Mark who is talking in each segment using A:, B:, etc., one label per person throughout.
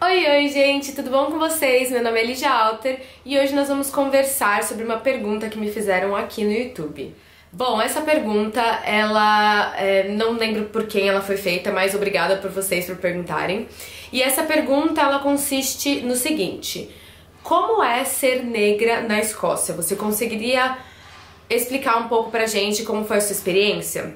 A: Oi, gente, tudo bom com vocês? Meu nome é Lígia Alter e hoje nós vamos conversar sobre uma pergunta que me fizeram aqui no YouTube. Bom, essa pergunta, não lembro por quem ela foi feita, mas obrigada por vocês por perguntarem. E essa pergunta, ela consiste no seguinte: como é ser negra na Escócia? Você conseguiria explicar um pouco pra gente como foi a sua experiência?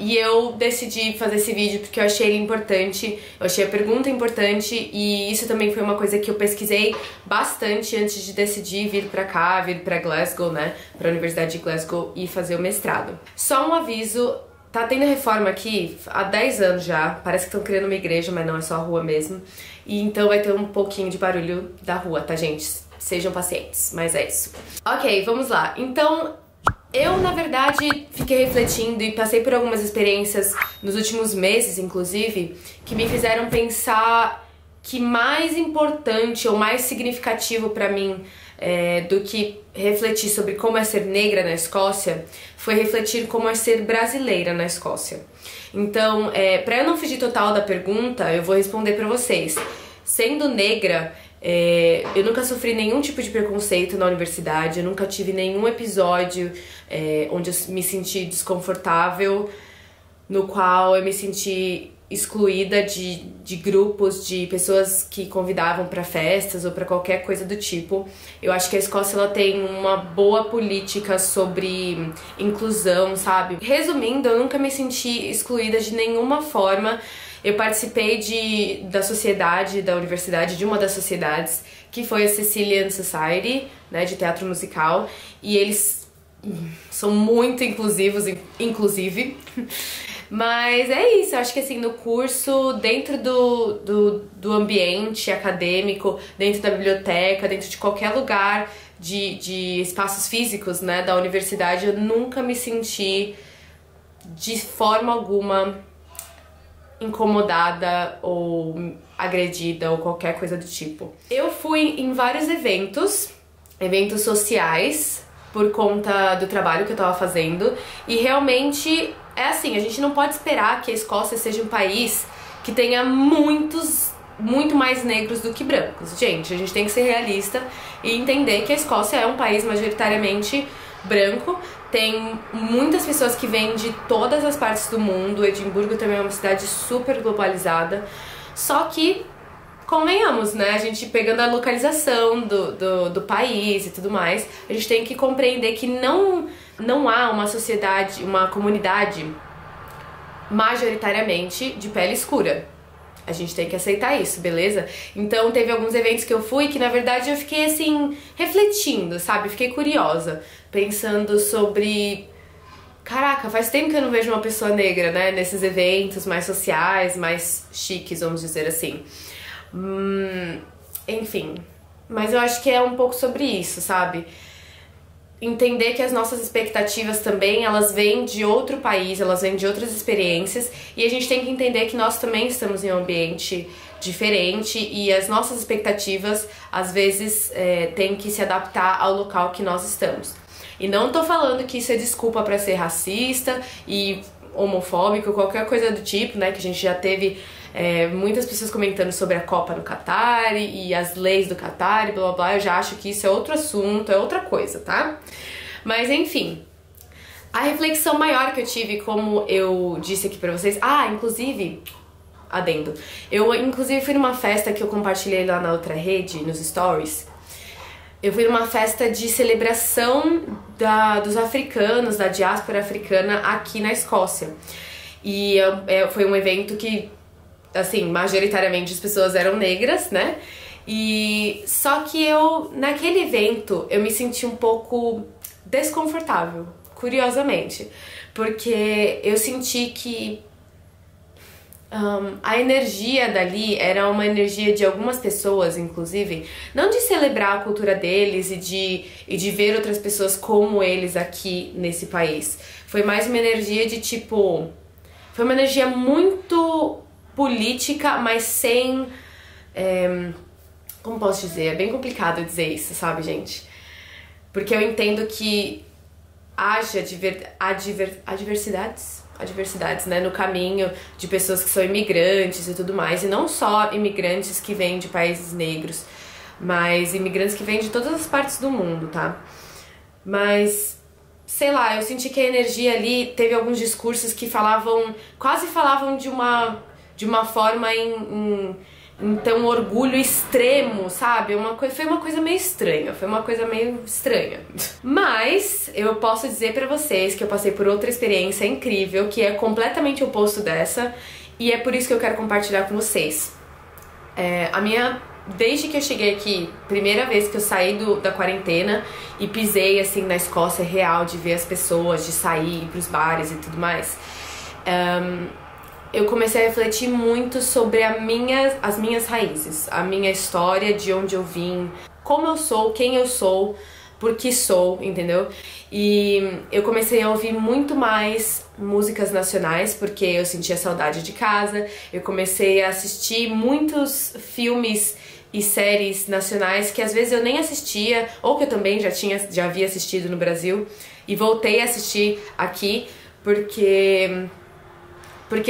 A: E eu decidi fazer esse vídeo porque eu achei ele importante, eu achei a pergunta importante e isso também foi uma coisa que eu pesquisei bastante antes de decidir vir pra cá, vir pra Glasgow, né, pra Universidade de Glasgow e fazer o mestrado. Só um aviso, tá tendo reforma aqui há 10 anos já, parece que estão criando uma igreja, mas não, é só a rua mesmo, e então vai ter um pouquinho de barulho da rua, tá, gente? Sejam pacientes, mas é isso. Ok, vamos lá. Então, eu, na verdade, fiquei refletindo e passei por algumas experiências nos últimos meses, inclusive, que me fizeram pensar que mais importante ou mais significativo pra mim do que refletir sobre como é ser negra na Escócia foi refletir como é ser brasileira na Escócia. Então, pra eu não fugir total da pergunta, eu vou responder pra vocês. Sendo negra, eu nunca sofri nenhum tipo de preconceito na universidade, eu nunca tive nenhum episódio onde eu me senti desconfortável, no qual eu me senti excluída de grupos, de pessoas que convidavam pra festas ou pra qualquer coisa do tipo. Eu acho que a Escócia ela tem uma boa política sobre inclusão, sabe? Resumindo, eu nunca me senti excluída de nenhuma forma. Eu participei da sociedade da universidade, de uma das sociedades, que foi a Sicilian Society, né, de teatro musical, e eles são muito inclusivos, inclusive. Mas é isso, eu acho que assim, no curso, dentro do ambiente acadêmico, dentro da biblioteca, dentro de qualquer lugar de espaços físicos, né, da universidade, eu nunca me senti de forma alguma incomodada ou agredida ou qualquer coisa do tipo. Eu fui em vários eventos sociais por conta do trabalho que eu tava fazendo e realmente é assim, a gente não pode esperar que a Escócia seja um país que tenha muito mais negros do que brancos. Gente, a gente tem que ser realista e entender que a Escócia é um país majoritariamente branco. Tem muitas pessoas que vêm de todas as partes do mundo. Edimburgo também é uma cidade super globalizada. Só que, convenhamos, né? A gente pegando a localização do país e tudo mais, a gente tem que compreender que não há uma sociedade, uma comunidade majoritariamente de pele escura. A gente tem que aceitar isso, beleza? Então teve alguns eventos que eu fui que na verdade eu fiquei assim, refletindo, sabe? Fiquei curiosa, pensando sobre... Caraca, faz tempo que eu não vejo uma pessoa negra, né? Nesses eventos mais sociais, mais chiques, vamos dizer assim. Enfim, mas eu acho que é um pouco sobre isso, sabe? Entender que as nossas expectativas também, elas vêm de outro país, elas vêm de outras experiências e a gente tem que entender que nós também estamos em um ambiente diferente e as nossas expectativas, às vezes, têm que se adaptar ao local que nós estamos. E não tô falando que isso é desculpa pra ser racista e homofóbico, qualquer coisa do tipo, né, que a gente já teve muitas pessoas comentando sobre a Copa no Catar e as leis do Catar e blá blá blá. Eu já acho que isso é outro assunto, é outra coisa, tá? Mas enfim, a reflexão maior que eu tive, como eu disse aqui pra vocês... inclusive, adendo, eu inclusive fui numa festa que eu compartilhei lá na outra rede, nos stories. Eu fui numa festa de celebração dos africanos, da diáspora africana aqui na Escócia. E foi um evento que, assim, majoritariamente as pessoas eram negras, né? E só que naquele evento, eu me senti um pouco desconfortável, curiosamente. Porque eu senti que a energia dali era uma energia de algumas pessoas, inclusive, não de celebrar a cultura deles e de ver outras pessoas como eles aqui nesse país. Foi mais uma energia de tipo... Foi uma energia muito política, mas sem... como posso dizer? É bem complicado dizer isso, sabe, gente? Porque eu entendo que haja adversidades adversidades, né, no caminho de pessoas que são imigrantes e tudo mais, e não só imigrantes que vêm de países negros, mas imigrantes que vêm de todas as partes do mundo, tá? Mas, sei lá, eu senti que a energia ali, teve alguns discursos que quase falavam de uma forma em então orgulho extremo, sabe? Foi uma coisa meio estranha, Mas eu posso dizer pra vocês que eu passei por outra experiência incrível, que é completamente oposto dessa, e é por isso que eu quero compartilhar com vocês. Desde que eu cheguei aqui, primeira vez que eu saí da quarentena e pisei assim na Escócia real, de ver as pessoas, de sair, ir pros bares e tudo mais, eu comecei a refletir muito sobre as minhas raízes, a minha história, de onde eu vim, como eu sou, quem eu sou, por que sou, entendeu? E eu comecei a ouvir muito mais músicas nacionais, porque eu sentia saudade de casa. Eu comecei a assistir muitos filmes e séries nacionais que às vezes eu nem assistia, ou que eu também já havia assistido no Brasil, e voltei a assistir aqui, porque,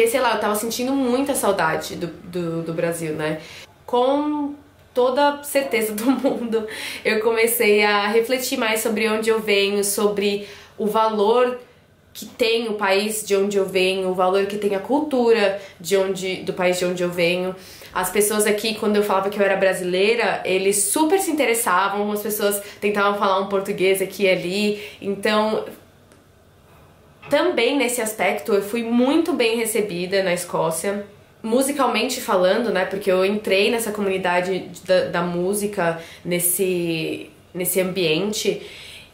A: sei lá, eu tava sentindo muita saudade do Brasil, né? Com toda certeza do mundo, eu comecei a refletir mais sobre onde eu venho, sobre o valor que tem o país de onde eu venho, o valor que tem a cultura do país de onde eu venho. As pessoas aqui, quando eu falava que eu era brasileira, eles super se interessavam, as pessoas tentavam falar um português aqui e ali, então também nesse aspecto eu fui muito bem recebida na Escócia, musicalmente falando, né, porque eu entrei nessa comunidade da música, nesse ambiente,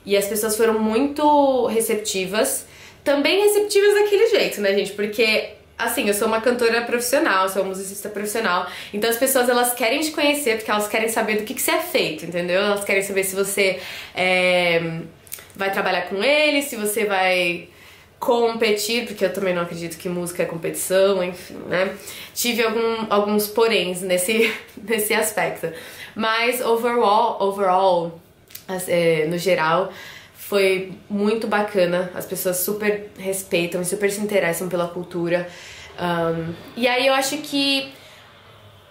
A: e as pessoas foram muito receptivas, também receptivas daquele jeito, né, gente, porque assim, eu sou uma cantora profissional, sou uma musicista profissional, então as pessoas, elas querem te conhecer porque elas querem saber do que você é feito, entendeu? Elas querem saber se você vai trabalhar com eles, se você vai competir, porque eu também não acredito que música é competição, enfim, né? Tive alguns poréns nesse aspecto. Mas overall, no geral, foi muito bacana. As pessoas super respeitam e super se interessam pela cultura. E aí eu acho que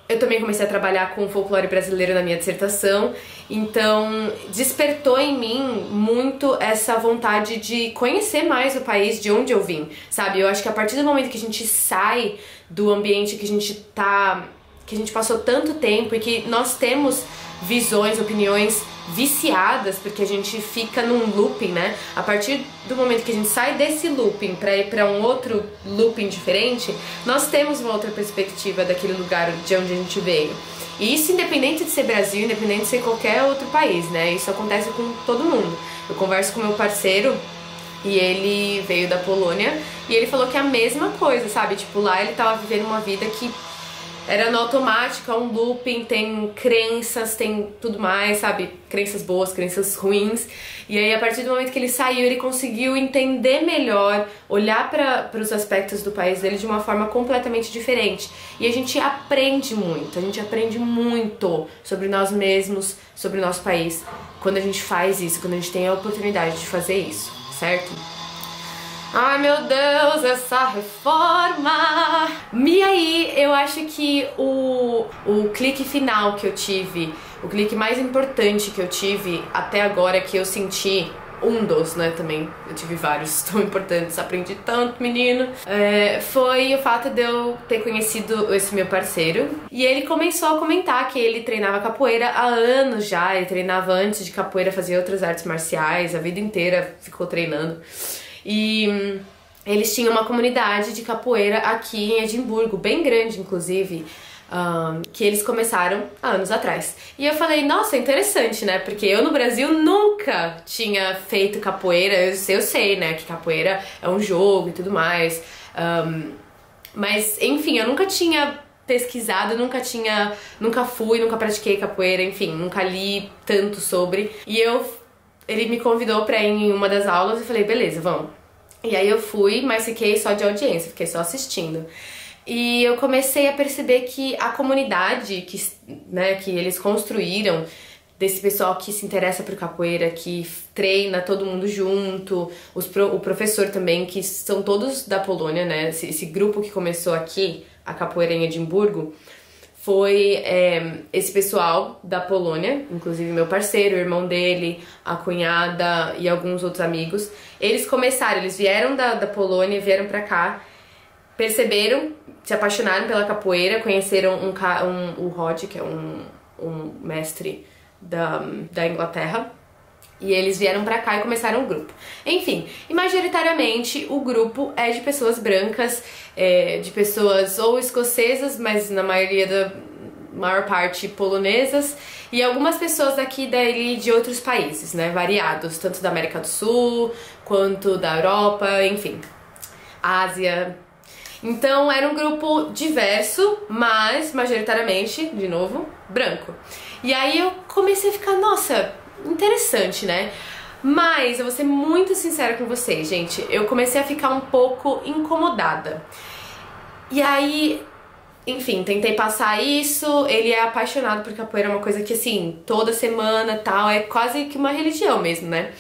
A: eu também comecei a trabalhar com folclore brasileiro na minha dissertação, então despertou em mim muito essa vontade de conhecer mais o país de onde eu vim, sabe? Eu acho que a partir do momento que a gente sai do ambiente que a gente passou tanto tempo e que nós temos visões, opiniões viciadas, porque a gente fica num looping, né? A partir do momento que a gente sai desse looping pra ir pra um outro looping diferente, nós temos uma outra perspectiva daquele lugar de onde a gente veio. E isso independente de ser Brasil, independente de ser qualquer outro país, né? Isso acontece com todo mundo. Eu converso com meu parceiro e ele veio da Polônia e ele falou que é a mesma coisa, sabe? Tipo, lá ele tava vivendo uma vida que era no automático, é um looping, tem crenças, tem tudo mais, sabe? Crenças boas, crenças ruins. E aí, a partir do momento que ele saiu, ele conseguiu entender melhor, olhar para os aspectos do país dele de uma forma completamente diferente. E a gente aprende muito sobre nós mesmos, sobre o nosso país, quando a gente faz isso, quando a gente tem a oportunidade de fazer isso, certo? Ai meu Deus, essa reforma! E aí, eu acho que o clique final que eu tive, o clique mais importante que eu tive até agora, que eu senti, né, também, eu tive vários tão importantes, aprendi tanto, menino, foi o fato de eu ter conhecido esse meu parceiro. E ele começou a comentar que ele treinava capoeira há anos já, ele treinava antes de capoeira, fazia outras artes marciais, a vida inteira ficou treinando. E eles tinham uma comunidade de capoeira aqui em Edimburgo, bem grande inclusive, que eles começaram há anos atrás. E eu falei, nossa, interessante, né? Porque eu no Brasil nunca tinha feito capoeira, eu sei, né, que capoeira é um jogo e tudo mais. Mas, enfim, eu nunca tinha pesquisado, nunca pratiquei capoeira, enfim, nunca li tanto sobre. E ele me convidou pra ir em uma das aulas e falei, beleza, vamos. E aí eu fui, mas fiquei só de audiência, fiquei só assistindo. E eu comecei a perceber que a comunidade que eles construíram desse pessoal que se interessa por capoeira, que treina todo mundo junto, o professor também, que são todos da Polônia, né? Esse grupo que começou aqui, a capoeira em Edimburgo, foi esse pessoal da Polônia, inclusive meu parceiro, o irmão dele, a cunhada e alguns outros amigos. Eles vieram da Polônia, vieram pra cá, perceberam, se apaixonaram pela capoeira, conheceram o Rod, que é um mestre da Inglaterra, e eles vieram pra cá e começaram o grupo. Enfim, e majoritariamente o grupo é de pessoas brancas, de pessoas ou escocesas, mas na maior parte polonesas, e algumas pessoas daqui de outros países, né, variados, tanto da América do Sul, quanto da Europa, enfim, Ásia. Então era um grupo diverso, mas majoritariamente, de novo, branco. E aí eu comecei a ficar, nossa, interessante, né? Mas eu vou ser muito sincera com vocês, gente. Eu comecei a ficar um pouco incomodada. E aí, enfim, tentei passar isso. Ele é apaixonado por capoeira, é uma coisa que, assim, toda semana tal, é quase que uma religião mesmo, né?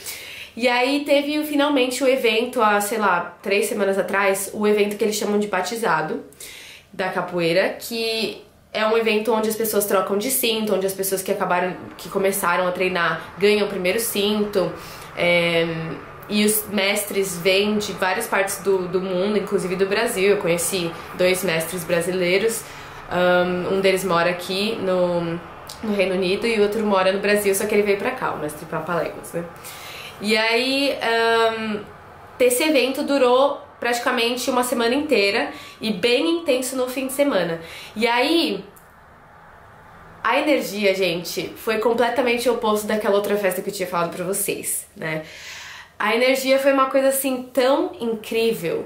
A: E aí teve finalmente o evento, há, sei lá, 3 semanas atrás, o evento que eles chamam de batizado da capoeira, que é um evento onde as pessoas trocam de cinto, onde as pessoas que começaram a treinar ganham o primeiro cinto, e os mestres vêm de várias partes do mundo, inclusive do Brasil. Eu conheci 2 mestres brasileiros, um deles mora aqui no Reino Unido e o outro mora no Brasil, só que ele veio pra cá, o mestre Papaléguas, né? E aí, esse evento durou praticamente uma semana inteira e bem intenso no fim de semana. E aí, a energia, gente, foi completamente o oposto daquela outra festa que eu tinha falado pra vocês, né? A energia foi uma coisa assim tão incrível,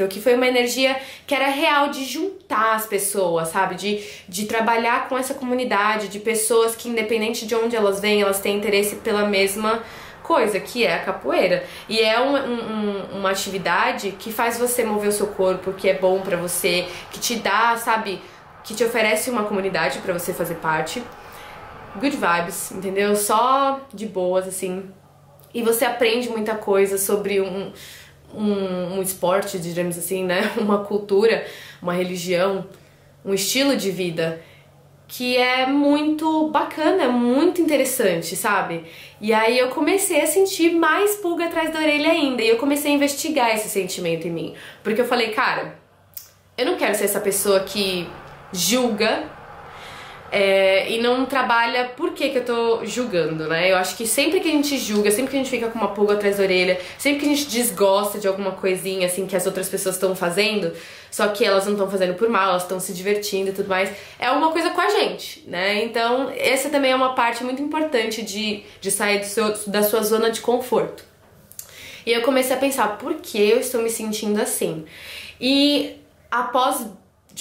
A: que foi uma energia que era real de juntar as pessoas, sabe? De trabalhar com essa comunidade, de pessoas que, independente de onde elas vêm, elas têm interesse pela mesma coisa, que é a capoeira. E é uma atividade que faz você mover o seu corpo, que é bom pra você, que te dá, sabe, que te oferece uma comunidade pra você fazer parte. Good vibes, entendeu? Só de boas, assim. E você aprende muita coisa sobre um esporte, digamos assim, né? Uma cultura, uma religião, um estilo de vida que é muito bacana, muito interessante, sabe? E aí eu comecei a sentir mais pulga atrás da orelha ainda, e eu comecei a investigar esse sentimento em mim, porque eu falei, cara, eu não quero ser essa pessoa que julga e não trabalha por que eu tô julgando, né? Eu acho que sempre que a gente julga, sempre que a gente fica com uma pulga atrás da orelha, sempre que a gente desgosta de alguma coisinha assim que as outras pessoas estão fazendo, só que elas não estão fazendo por mal, elas estão se divertindo e tudo mais, é alguma coisa com a gente, né? Então essa também é uma parte muito importante de sair da sua zona de conforto. E eu comecei a pensar, por que eu estou me sentindo assim? E após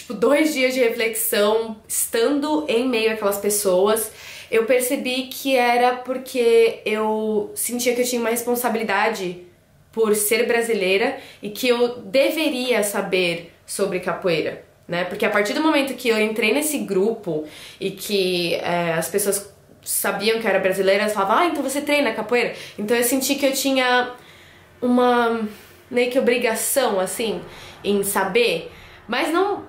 A: 2 dias de reflexão, estando em meio àquelas pessoas, eu percebi que era porque eu sentia que eu tinha uma responsabilidade por ser brasileira e que eu deveria saber sobre capoeira, né? Porque a partir do momento que eu entrei nesse grupo e que as pessoas sabiam que eu era brasileira, elas falavam, então você treina capoeira? Então eu senti que eu tinha uma meio que obrigação, assim, em saber, mas não...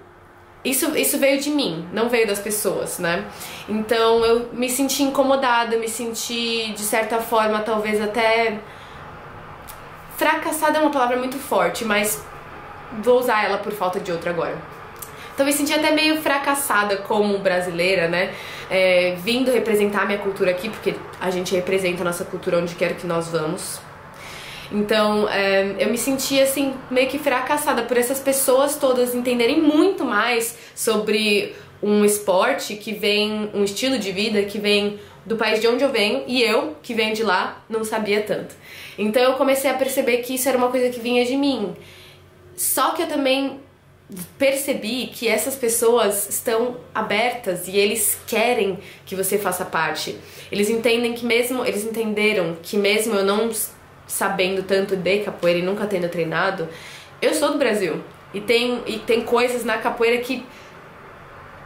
A: Isso veio de mim, não veio das pessoas, né? Então eu me senti incomodada, me senti, de certa forma, talvez até... fracassada é uma palavra muito forte, mas vou usar ela por falta de outra agora. Então eu me senti até meio fracassada como brasileira, né? Vindo representar a minha cultura aqui, porque a gente representa a nossa cultura onde quer que nós vamos. Então, eu me senti, assim, meio que fracassada por essas pessoas todas entenderem muito mais sobre um esporte que vem, um estilo de vida que vem do país de onde eu venho, e eu, que venho de lá, não sabia tanto. Então eu comecei a perceber que isso era uma coisa que vinha de mim. Só que eu também percebi que essas pessoas estão abertas e eles querem que você faça parte. Eles entenderam que mesmo eu não sabendo tanto de capoeira e nunca tendo treinado, eu sou do Brasil. E tem coisas na capoeira que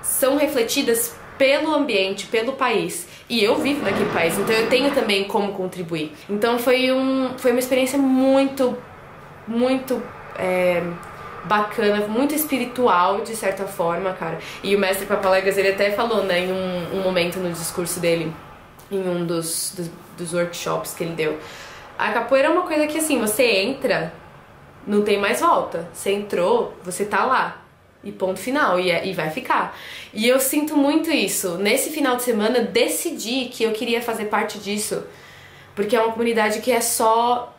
A: são refletidas pelo ambiente, pelo país. E eu vivo naquele país, então eu tenho também como contribuir. Então foi uma experiência muito bacana, muito espiritual, de certa forma, cara. E o mestre Papalegas, ele até falou, né, em um momento no discurso dele, em um dos workshops que ele deu. A capoeira é uma coisa que, assim, você entra, não tem mais volta. Você entrou, você tá lá. E ponto final, e vai ficar. E eu sinto muito isso. Nesse final de semana, decidi que eu queria fazer parte disso. Porque é uma comunidade que é só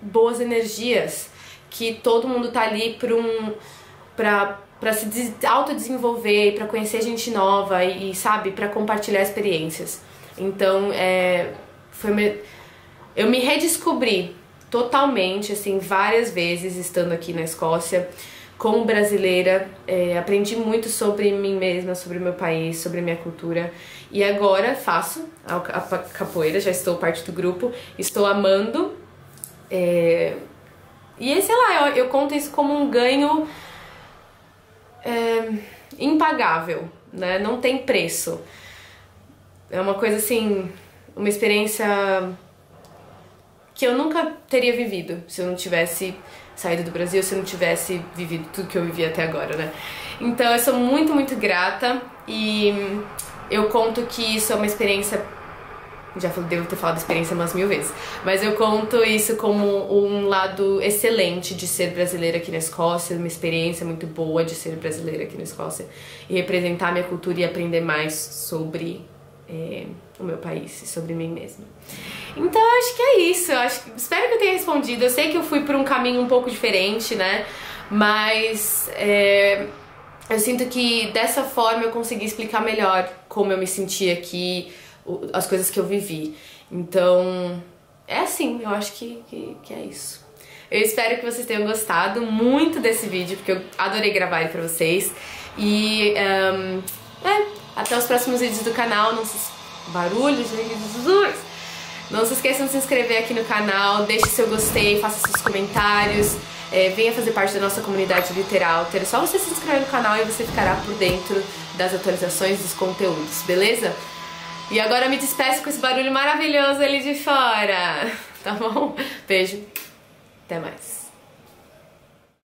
A: boas energias. Que todo mundo tá ali pra se autodesenvolver, pra conhecer gente nova e sabe, pra compartilhar experiências. Então, eu me redescobri totalmente, assim, várias vezes estando aqui na Escócia. Como brasileira, aprendi muito sobre mim mesma, sobre o meu país, sobre a minha cultura. E agora faço a capoeira, já estou parte do grupo, estou amando. E sei lá, eu conto isso como um ganho impagável, né? Não tem preço. É uma coisa assim, uma experiência que eu nunca teria vivido se eu não tivesse saído do Brasil, se eu não tivesse vivido tudo que eu vivi até agora, né? Então eu sou muito grata e eu conto que isso é uma experiência, devo ter falado experiência umas 1000 vezes, mas eu conto isso como um lado excelente de ser brasileira aqui na Escócia, uma experiência muito boa de ser brasileira aqui na Escócia e representar a minha cultura e aprender mais sobre o meu país e sobre mim mesma. Então eu acho que é isso, espero que eu tenha respondido. Eu sei que eu fui por um caminho um pouco diferente, né, mas eu sinto que dessa forma eu consegui explicar melhor como eu me senti aqui, as coisas que eu vivi. Então é assim, eu acho que é isso. Eu espero que vocês tenham gostado muito desse vídeo, porque eu adorei gravar ele pra vocês. E até os próximos vídeos do canal. Barulhos, Jesus! Não se esqueçam de se inscrever aqui no canal, deixe seu gostei, faça seus comentários, venha fazer parte da nossa comunidade Literalter. É só você se inscrever no canal e você ficará por dentro das atualizações dos conteúdos, beleza? E agora eu me despeço com esse barulho maravilhoso ali de fora, tá bom? Beijo, até mais.